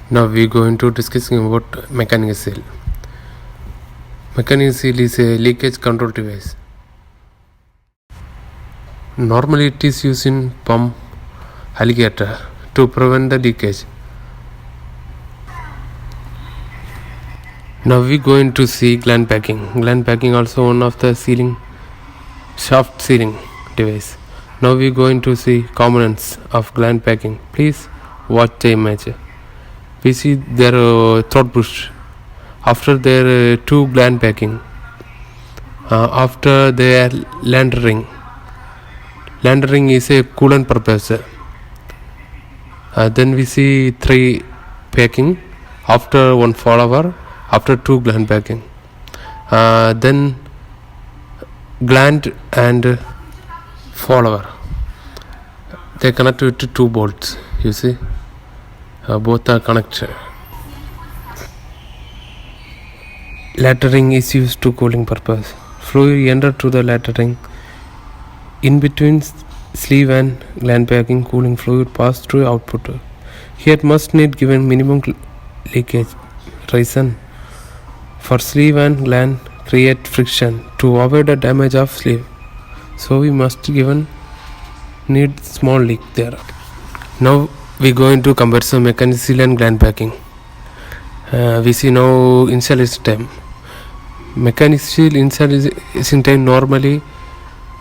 Now we are going to discussing about mechanical seal. Mechanical seal is a leakage control device. Normally it is used in pump alligator to prevent the leakage. Now we are going to see gland packing. Gland packing also one of the sealing shaft sealing device. Now we are going to see components of gland packing. Please watch the image. We see their throat push. After their two gland packing, after their landering is a coolant purpose. Then we see three packing after one follower, after two gland packing. Then gland and follower, they connect with two bolts. You see, both are connected. Laddering is used to cooling purpose. Fluid enter to the laddering. In between sleeve and gland packing, cooling fluid pass through output. Here must need given minimum leakage. Reason for sleeve and gland create friction to avoid the damage of sleeve. So we must given need small leak there. Now we go into comparison mechanical seal and gland packing. We see now installation time. Mechanical seal installation time normally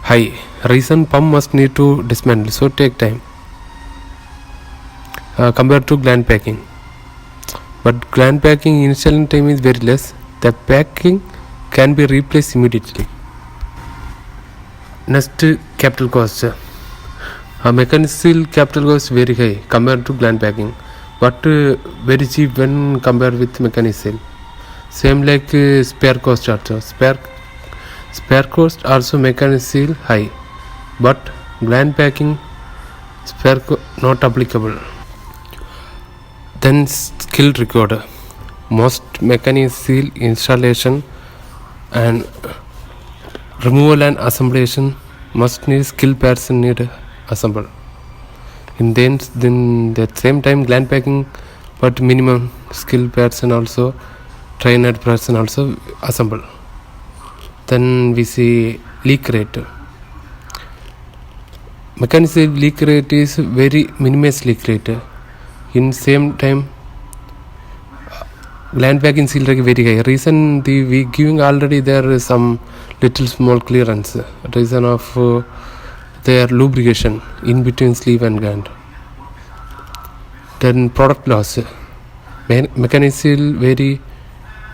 high. Reason pump must need to dismantle, so take time compared to gland packing. But gland packing installation time is very less. The packing can be replaced immediately. Next, capital cost. Mechanical seal capital cost very high compared to gland packing, but very cheap when compared with mechanical seal. Same like spare cost also. Spare cost also mechanical seal high, but gland packing spare not applicable. Then skill required. Most mechanical seal installation and removal and assemblation must need skilled person need assemble. In then at same time gland packing, but minimum skilled person also, trained person also assemble. Then we see leak rate. Mechanical leak rate is very minimized leak rate. In same time gland packing seal rate very high. Reason we giving already there is some little small clearance. Reason of their lubrication in between sleeve and gland. Then product loss. Mechanical seal very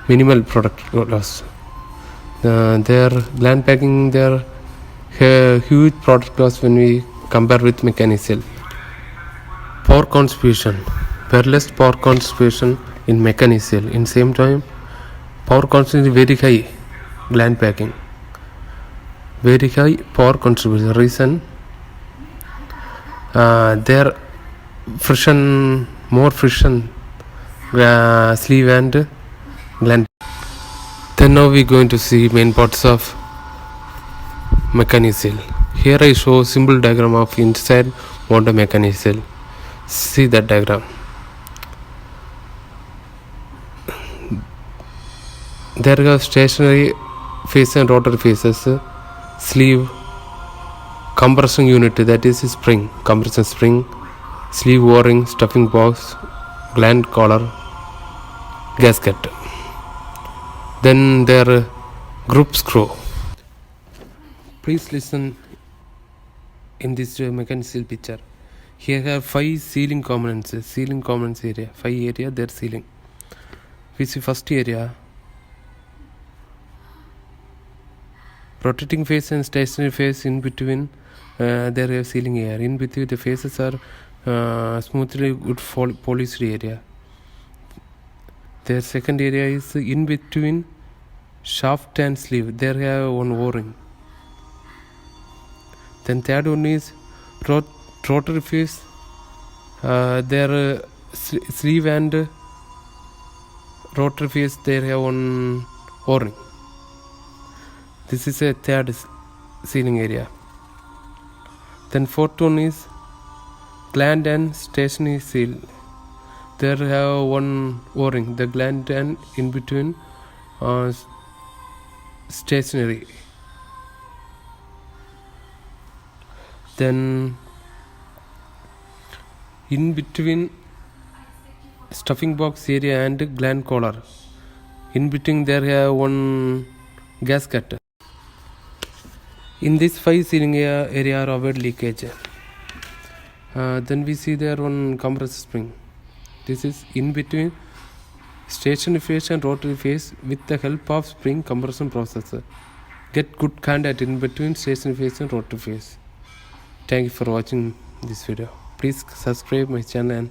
minimal product loss. Their gland packing, their huge product loss when we compare with mechanical seal. Power contribution, very less power contribution in mechanical seal. In same time power contribution is very high. Gland packing very high power contribution. Reason their friction, more friction sleeve and gland. Then now we are going to see main parts of mechanical seal. Here I show simple diagram of inside motor mechanical seal. See that diagram. There are stationary face and rotary faces, sleeve, compression unit, that is spring, compression spring, sleeve o-ring, stuffing box, gland collar, gasket. Then their group screw. Please listen in this mechanical seal picture. Here have 5 sealing components area, 5 area they are sealing. We see first area, rotating face and stationary face. In between there are sealing area. In between the faces are smoothly good polished area. Their second area is in between shaft and sleeve. There have one o-ring. Then third one is rotary face. Their sleeve and rotary face, there have one o-ring. This is a third sealing area. Then fourth one is gland and stationary seal. there have one o-ring, the gland and in between stationary. Then in between stuffing box area and gland collar, in between there have one gasket. In this 5 sealing area avoid leakage. Then we see there one compressor spring. This is in between stationary phase and rotary phase with the help of spring compression process. Get good contact in between stationary phase and rotary phase. Thank you for watching this video. Please subscribe my channel and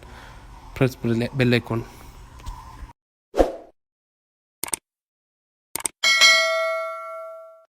press bell icon.